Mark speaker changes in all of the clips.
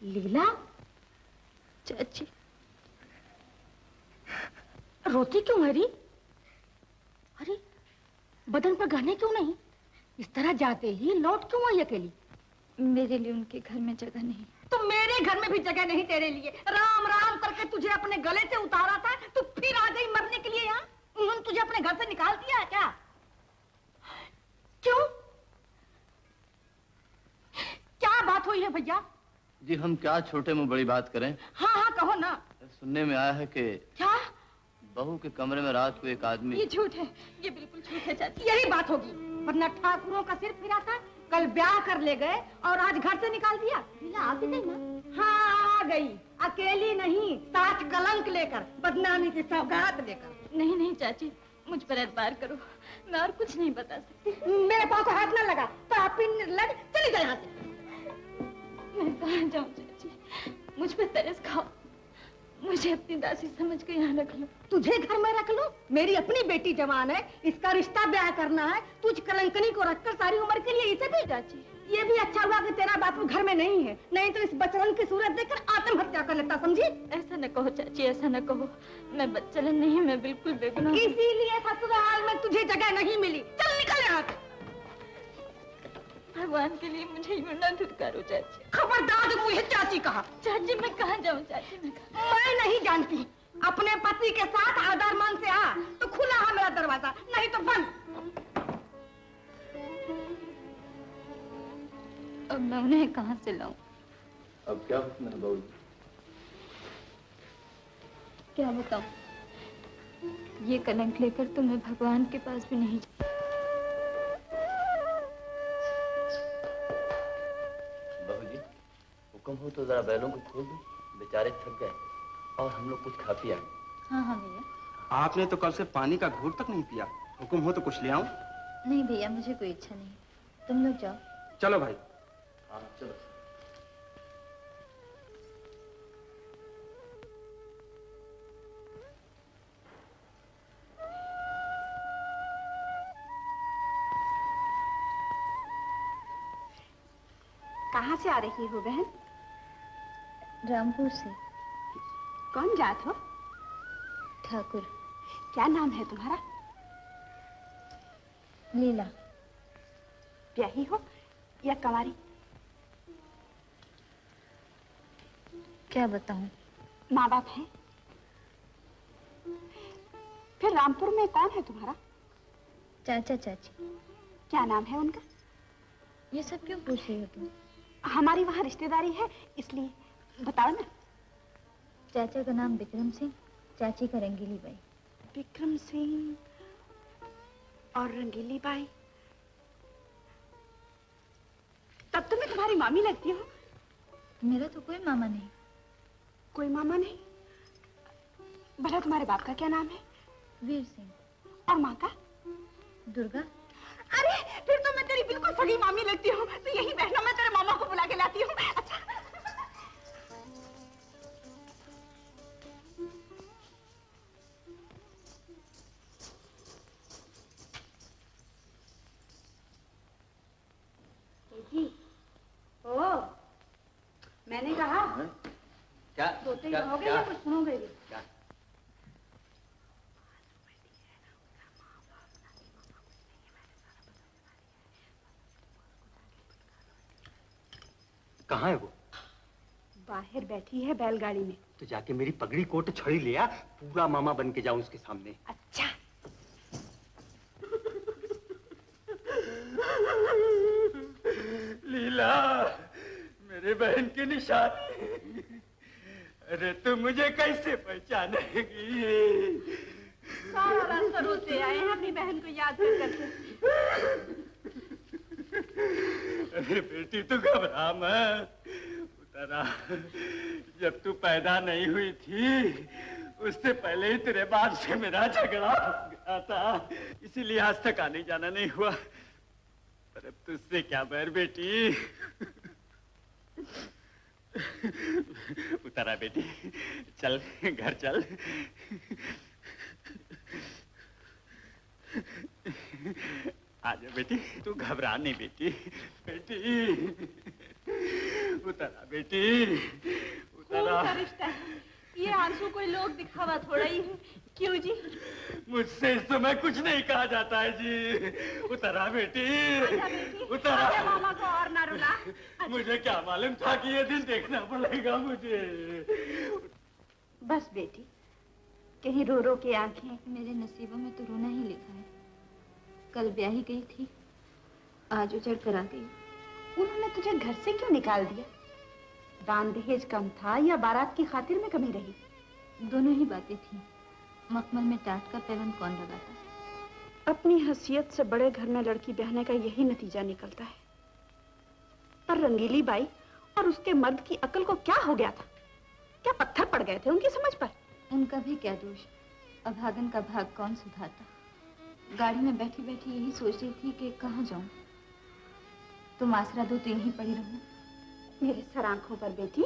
Speaker 1: लीला,
Speaker 2: चाची
Speaker 1: रोती क्यों है री? अरे बदन पर गहने क्यों नहीं? इस तरह जाते ही लौट क्यों आई अकेली?
Speaker 2: मेरे लिए उनके घर में जगह नहीं।
Speaker 1: तो मेरे घर में भी जगह नहीं तेरे लिए। राम राम करके तुझे अपने गले से उतारा था, तू फिर आ गई मरने के लिए यहाँ? उन्होंने तुझे अपने घर से निकाल दिया है क्या? क्यों? क्या बात हुई है भैया?
Speaker 3: जी हम क्या छोटे मुंह बड़ी बात करें।
Speaker 1: हाँ हाँ कहो ना।
Speaker 3: सुनने में आया है कि
Speaker 1: क्या?
Speaker 3: बहू के कमरे में रात को एक आदमी।
Speaker 1: ये झूठ है, ये बिल्कुल झूठ है चाची। यही बात होगी, वरना ठाकुरों का सिर फिरा था, कल ब्याह कर ले गए और आज घर से निकाल दिया। लीला आ गई ना? हाँ आ गई, अकेली नहीं, साथ कलंक लेकर, बदनामी की सौगात लेकर।
Speaker 2: नहीं नहीं चाची, मुझ पर एतबार करो, मैं और कुछ नहीं बता सकती।
Speaker 1: मेरे पास को हाथ ना लगा, पापी निर्लज, चली जाए यहाँ से।
Speaker 2: मैं कहाँ जाऊँ चाची, मुझ पर तरस खाओ, मुझे अपनी दासी समझ के यहाँ रख लो।
Speaker 1: तुझे घर में रख लो? मेरी अपनी बेटी जवान है, इसका रिश्ता ब्याह करना है, तुझ कलंकनी को रखकर सारी उम्र के लिए इसे भी?
Speaker 2: चाची
Speaker 1: ये भी अच्छा हुआ कि तेरा बापू घर में नहीं है, नहीं तो इस बचलन की सूरत देखकर आत्महत्या कर लेता, समझी?
Speaker 2: ऐसा न कहो चाची, ऐसा न कहो, मैं बच्चलन नहीं, मैं बिल्कुल बेगुनाह।
Speaker 1: इसीलिए ससुराल में तुझे जगह नहीं मिली। चल निकल यहाँ से।
Speaker 2: भगवान के लिए मुझे यूं न धुतकारो चाची।
Speaker 1: खबरदार मुझे चाची कहा।
Speaker 2: चाची मैं कहाँ जाऊँ चाची,
Speaker 1: मैं नहीं जानती। अपने पति के साथ आदर मान से आ तो खुला है मेरा दरवाजा, नहीं तो बंद।
Speaker 2: अब मैं उन्हें कहाँ से लाऊं?
Speaker 3: अब क्या हुक्म है बहू?
Speaker 2: क्या बताऊं? ये कलंक लेकर तो मैं भगवान के पास भी नहीं जा।
Speaker 3: बहू जी हुक्म हो तो जरा बैलों को खोल दो, बेचारे थक गए और हम लोग कुछ खा पिया।
Speaker 2: हाँ हाँ भैया।
Speaker 4: आपने तो कल से पानी का घूंट तक नहीं पिया, हुक्म हो तो कुछ ले आऊं?
Speaker 2: नहीं भैया, मुझे कोई इच्छा नहीं, तुम लोग जाओ।
Speaker 4: चलो भाई।
Speaker 3: हाँ चलो।
Speaker 1: कहाँ से आ रही हो बहन?
Speaker 2: रामपुर से।
Speaker 1: कौन जात हो?
Speaker 2: ठाकुर।
Speaker 1: क्या नाम है तुम्हारा?
Speaker 2: लीला।
Speaker 1: ब्याही हो या कंवारी?
Speaker 2: क्या बताऊं?
Speaker 1: माँ बाप हैं? फिर रामपुर में कौन है तुम्हारा?
Speaker 2: चाचा चाची।
Speaker 1: क्या नाम है उनका?
Speaker 2: ये सब क्यों पूछ रही हो तुम?
Speaker 1: हमारी वहाँ रिश्तेदारी है इसलिए, बताओ ना।
Speaker 2: चाचा का नाम विक्रम सिंह, चाची का रंगीली बाई।
Speaker 1: विक्रम सिंह और रंगीली बाई, तब तो मैं तुम्हारी मामी लगती हूँ।
Speaker 2: मेरा तो कोई मामा नहीं।
Speaker 1: कोई मामा नहीं? भला तुम्हारे बाप का क्या नाम है?
Speaker 2: वीर सिंह।
Speaker 1: और माँ का?
Speaker 2: दुर्गा।
Speaker 1: अरे फिर तो मैं तेरी बिल्कुल सगी मामी लगती हूँ। तो यही बहना, मैं तेरे मामा को बुला के लाती हूँ। अच्छा जी। ओ मैंने कहा
Speaker 3: क्या
Speaker 1: सोते रहोगे या कुछ सुनोगे भी?
Speaker 3: क्या?
Speaker 4: कहाँ है वो?
Speaker 1: बाहर बैठी है बैलगाड़ी में।
Speaker 4: तो जाके मेरी पगड़ी कोट छड़ी लिया, पूरा मामा बन के जाऊं उसके सामने।
Speaker 1: अच्छा।
Speaker 5: लीला, मेरे बहन की निशानी। अरे तू मुझे कैसे पहचानेगी?
Speaker 1: सारा रास्ता रोते आए हैं अपनी बहन को याद कर करके।
Speaker 5: अरे बेटी तू घबरा मत। उतरा, जब तू पैदा नहीं हुई थी उससे पहले ही तेरे बाप से मेरा झगड़ा हो गया था, इसीलिए आज तक आने जाना नहीं हुआ। पर अब तुझसे क्या बैर बेटी। उतरा बेटी, चल घर चल। आजा बेटी, तू घबरा नहीं बेटी। बेटी उतरा बेटी,
Speaker 2: खून
Speaker 5: उतरा।
Speaker 2: का रिश्ता है, ये आंसू कोई लोग दिखावा थोड़ा ही है। क्यों जी?
Speaker 5: मुझसे इस समय कुछ नहीं कहा जाता है जी। उतरा बेटी,
Speaker 1: आजा बेटी,
Speaker 5: उतरा।
Speaker 1: आजा मामा को और ना रुला।
Speaker 5: मुझे क्या मालूम था कि ये दिन देखना पड़ेगा मुझे।
Speaker 1: बस बेटी, कहीं रो रो के आंखें।
Speaker 2: मेरे नसीबों में तो रोना ही लिखा है। कल ब्याही गई थी, आज उजड़ कर आ गई।
Speaker 1: उन्होंने तुझे घर से क्यों निकाल दिया? दान दहेज कम था या बारात की खातिर में कमी रही?
Speaker 2: दोनों ही बातें थी। मखमल में टाट का पैबंद कौन लगाता?
Speaker 1: अपनी हैसियत से बड़े घर में लड़की ब्याहने का यही नतीजा निकलता है। पर रंगीली बाई और उसके मर्द की अकल को क्या हो गया था? क्या पत्थर पड़ गए थे उनकी समझ पर?
Speaker 2: उनका भी क्या दोष? अभागन का भाग कौन सुधारता? गाड़ी में बैठी बैठी यही सोच रही थी कि कहाँ जाऊं। तुम आसरा दो तो यहीं पड़ी रहूं।
Speaker 1: मेरे सर आंखों पर बेटी,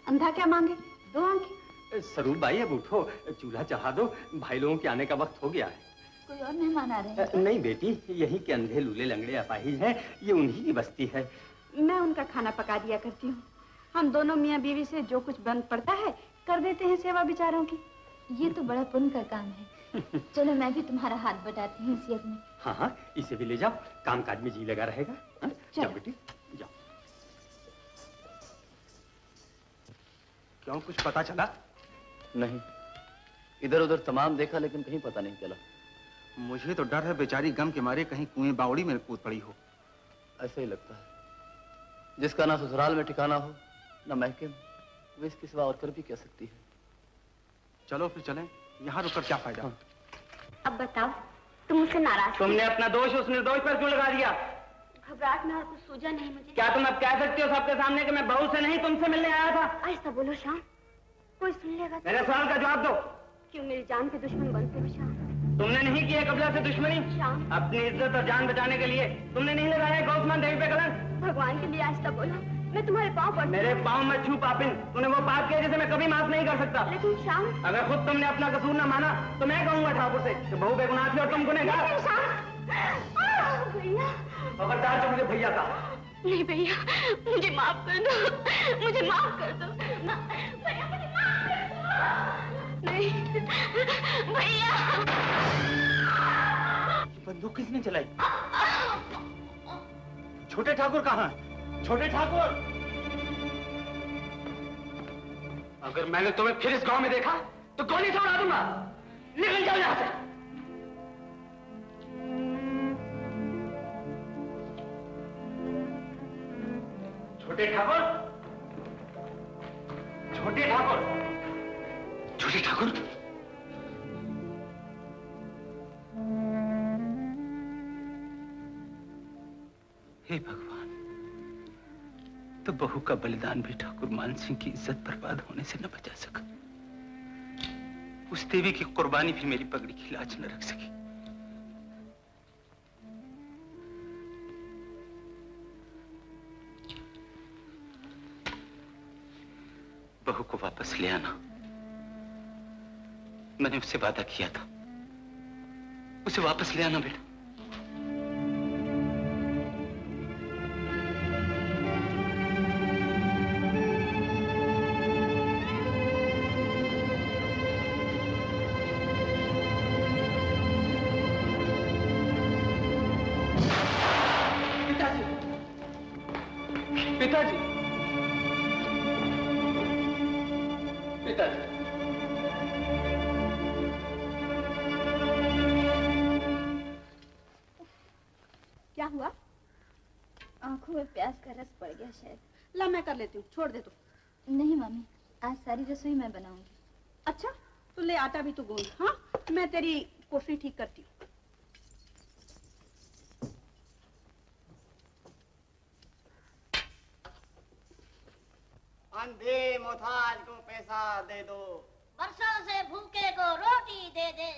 Speaker 1: अंधा क्या मांगे, दो आंखें।
Speaker 4: स्वरूप भाई अब उठो, चूल्हा चढ़ा दो, भाई लोगों के आने का वक्त हो गया है।
Speaker 2: कोई और मेहमान आ रहे हैं?
Speaker 4: नहीं बेटी, यही के अंधे लूले लंगड़े अपाहिज हैं, ये उन्हीं की बस्ती है।
Speaker 1: मैं उनका खाना पका दिया करती हूँ। हम दोनों मियाँ बीवी से जो कुछ बंद पड़ता है कर देते हैं सेवा बेचारों की।
Speaker 2: ये तो बड़ा पुण्य का काम है। चलो मैं भी तुम्हारा हाथ बटाती हूँ इस यज्ञ में।
Speaker 4: हाँ हाँ, इसे भी ले जाओ, काम काज में जी लगा रहेगा। हाँ? जाओ बेटी, जाओ।
Speaker 6: क्यों, कुछ पता चला?
Speaker 3: नहीं, इधर उधर तमाम देखा लेकिन कहीं पता नहीं चला।
Speaker 6: मुझे तो डर है बेचारी गम के मारे कहीं कुएं बावड़ी में कूद पड़ी हो।
Speaker 3: ऐसा ही लगता है। जिसका ना ससुराल में ठिकाना हो ना महके में, वो इसके सिवा और कर भी क्या सकती है।
Speaker 6: चलो फिर चलें, यहाँ रुककर क्या फायदा।
Speaker 1: अब बताओ, तुम मुझसे नाराज?
Speaker 4: तुमने अपना दोष उस निर्दोष पर क्यों लगा दिया?
Speaker 1: घबराहट में और कुछ सूझा नहीं मुझे।
Speaker 4: क्या तुम अब कह सकते हो सबके सामने कि मैं बहू से नहीं तुमसे मिलने आया था?
Speaker 1: ऐसा बोलो श्याम, कोई सुन लेगा तो?
Speaker 4: मेरे सवाल का जवाब दो।
Speaker 1: क्यों मेरी जान के दुश्मन बनते हो श्याम?
Speaker 4: तुमने नहीं किया कबला से दुश्मनी?
Speaker 1: श्याम,
Speaker 4: अपनी इज्जत और जान बचाने के लिए तुमने नहीं लगाया गौतमान देवी पे कलंक?
Speaker 1: भगवान के लिए ऐसा बोलो, मैं तुम्हारे पाँव पड़ती
Speaker 4: मेरे पाँव में छू पापिन, तूने वो पाप किया जिसे मैं कभी माफ नहीं कर सकता।
Speaker 1: लेकिन श्याम,
Speaker 4: अगर खुद तुमने अपना कसूर न माना तो मैं कहूंगा ठाकुर से कि बहू बेगुनाह थी और तुम गुनहगार।
Speaker 1: भैया,
Speaker 4: खबरदार जो मुझे भैया का।
Speaker 2: नहीं भैया, मुझे माफ कर दो, मुझे माफ कर दो। भैया मुझे माफ कर दो। नहीं भैया।
Speaker 4: बंदूक किसने चलाई? छोटे ठाकुर कहाँ? छोटे ठाकुर! अगर मैंने तुम्हें फिर इस गांव में देखा तो गोली से उड़ा दूंगा। निकल जाओ यहां से। छोटे ठाकुर, छोटे ठाकुर, छोटे ठाकुर। हे भगवान, तो बहू का बलिदान भी ठाकुर मान सिंह की इज्जत बर्बाद होने से न बचा सका। उस देवी की कुर्बानी भी मेरी पगड़ी की लाज न रख सकी। बहू को वापस ले आना, मैंने उससे वादा किया था। उसे वापस ले आना बेटा। पिताजी, पिताजी,
Speaker 1: क्या हुआ?
Speaker 2: आंखों में प्यास का रस पड़ गया शायद।
Speaker 1: ला मैं कर लेती हूँ, छोड़ दे तू।
Speaker 2: नहीं मामी, आज सारी रसोई मैं बनाऊंगी।
Speaker 1: अच्छा, तो ले आटा भी तू गूंद। हाँ, मैं तेरी कोफी ठीक करती हूँ।
Speaker 7: अंधे मोहताज को पैसा दे दो,
Speaker 8: बरसों से भूखे को रोटी दे दे।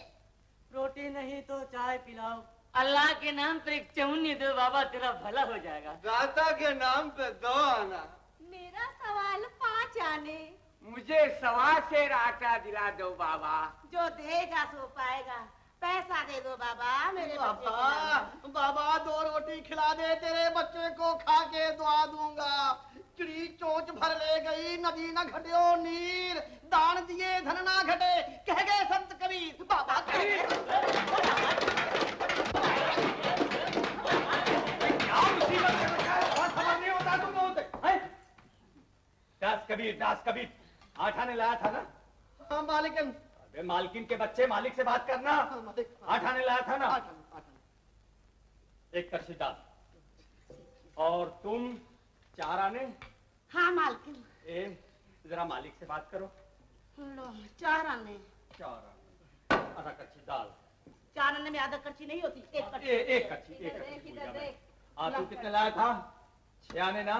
Speaker 7: रोटी नहीं तो चाय पिलाओ।
Speaker 9: अल्लाह के नाम पे एक चौनी दो बाबा, तेरा भला हो जाएगा।
Speaker 7: दाता के नाम पे 2 आना।
Speaker 1: मेरा सवाल 5 आने।
Speaker 7: मुझे 1.25 सेर आटा दिला दो बाबा।
Speaker 8: जो देगा सो पाएगा। पैसा दे दो बाबा, मेरे बच्चे को
Speaker 7: बाबा, बाबा 2 रोटी खिला दे, तेरे बच्चे को खा के दुआ दूंगा। चिड़ी
Speaker 10: चोंच भर ले गई, नदी न घटो नीर, दान दिए धन ना घटे, कह गए संत कबीर। बाबा कबीर
Speaker 5: क्या मुसीबत है बच्चा? और खबर नहीं होता तुम लोगों से, हैं? दास कबीर, आठाने लाया था ना?
Speaker 10: हाँ मालिकन।
Speaker 5: अबे मालकिन के बच्चे, मालिक से बात करना। आठाने लाया था ना? एक कच्ची दाल। और तुम 4 आने?
Speaker 8: हाँ मालकिन।
Speaker 5: जरा मालिक से बात करो।
Speaker 8: लो 4 आने।
Speaker 5: 4 आने, आधा कच्ची दाल।
Speaker 8: 4 आने में आधा कच्ची नहीं होती, एक कच्ची।
Speaker 5: एक कच्ची। तू कितने लाया था? 6 आने ना?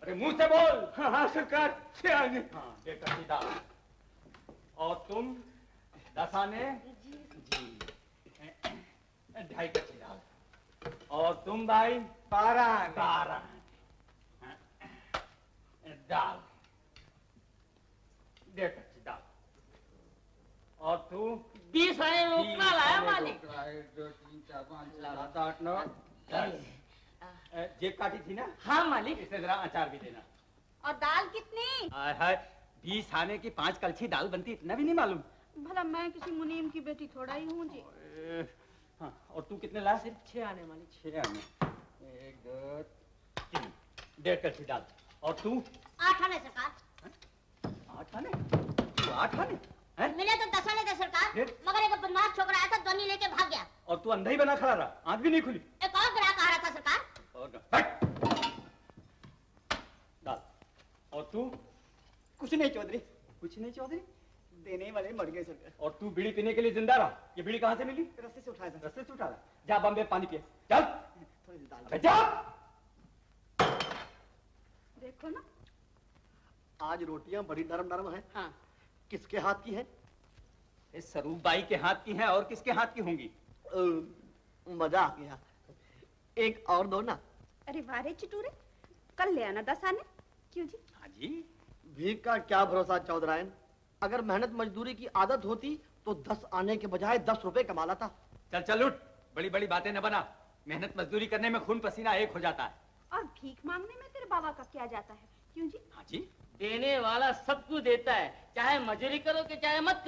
Speaker 5: अरे मुंह से बोल। हाँ सरकार, 6 आने। हाँ 1 कच्ची दाल। और तुम 10 आने? जी। 2.5 कच्ची दाल। और तुम भाई? 12 आने। 12 आने। दाल, 1.5 कच्ची दाल। और तू?
Speaker 9: 20 आने रोकना लाया मालिक।
Speaker 5: 1, 2, 3, 4, 5, 6, 7, 8, 9, 10। जेब काटी थी ना?
Speaker 9: हाँ मालिक।
Speaker 5: इसे जरा अचार भी देना।
Speaker 1: और दाल कितनी?
Speaker 5: हाय 20 आने की 5 कलछी दाल बनती, इतना भी नहीं मालूम?
Speaker 1: भला मैं किसी मुनीम की बेटी थोड़ा ही हूँ जी।
Speaker 5: हाँ, और तू कितने ला?
Speaker 9: सिर्फ 6 आने मालिक।
Speaker 5: 6 आने। 1, 2, 3, 1.5 कलछी दाल। और तू?
Speaker 8: 8 आने सरकार।
Speaker 5: 8 आने? तू 8 आने?
Speaker 8: मिले तो 10 आने थे सरकार, मगर एक बदमाश छोकरा आया था, दोनी लेके भाग गया।
Speaker 5: और तू अंधा ही बना खड़ा रहा, आंख भी नहीं खुली?
Speaker 8: एक और ग्राहक आ रहा था सरकार।
Speaker 5: दाल। और तू?
Speaker 10: कुछ नहीं चौधरी।
Speaker 5: कुछ नहीं चौधरी?
Speaker 10: देने वाले मर गए सरकार।
Speaker 5: और तू बीड़ी पीने के लिए जिंदा रहा? ये बीड़ी कहाँ से मिली?
Speaker 10: रस्ते से उठाया था।
Speaker 5: रस्ते से उठा? जा बम्बे पानी पिए, चल।
Speaker 10: थोड़ी सी दाल।
Speaker 5: अबे जा।
Speaker 1: देखो ना,
Speaker 10: आज रोटियां बड़ी नरम नरम हैं।
Speaker 8: हाँ।
Speaker 10: किसके हाथ की है?
Speaker 5: इस स्वरूप बाई के हाथ की है, और किसके हाथ की होंगी?
Speaker 10: मजा आ गया। एक और दो ना।
Speaker 1: अरे वारे चिटूरे, कल ले आना 10 आने। क्यों जी?
Speaker 5: हाँ जी।
Speaker 10: भीख का क्या भरोसा चौधरायन, अगर मेहनत मजदूरी की आदत होती तो 10 आने के बजाय 10 रुपए कमा लाता।
Speaker 5: चल चल उठ, बड़ी बड़ी बातें न बना। मेहनत मजदूरी करने में खून पसीना एक हो जाता है।
Speaker 1: और भीख मांगने में तेरे बाबा का क्या जाता है? क्यों जी?
Speaker 5: हाँ जी।
Speaker 9: देने वाला सब कुछ देता है, चाहे मजूरी करो कि चाहे मत करो।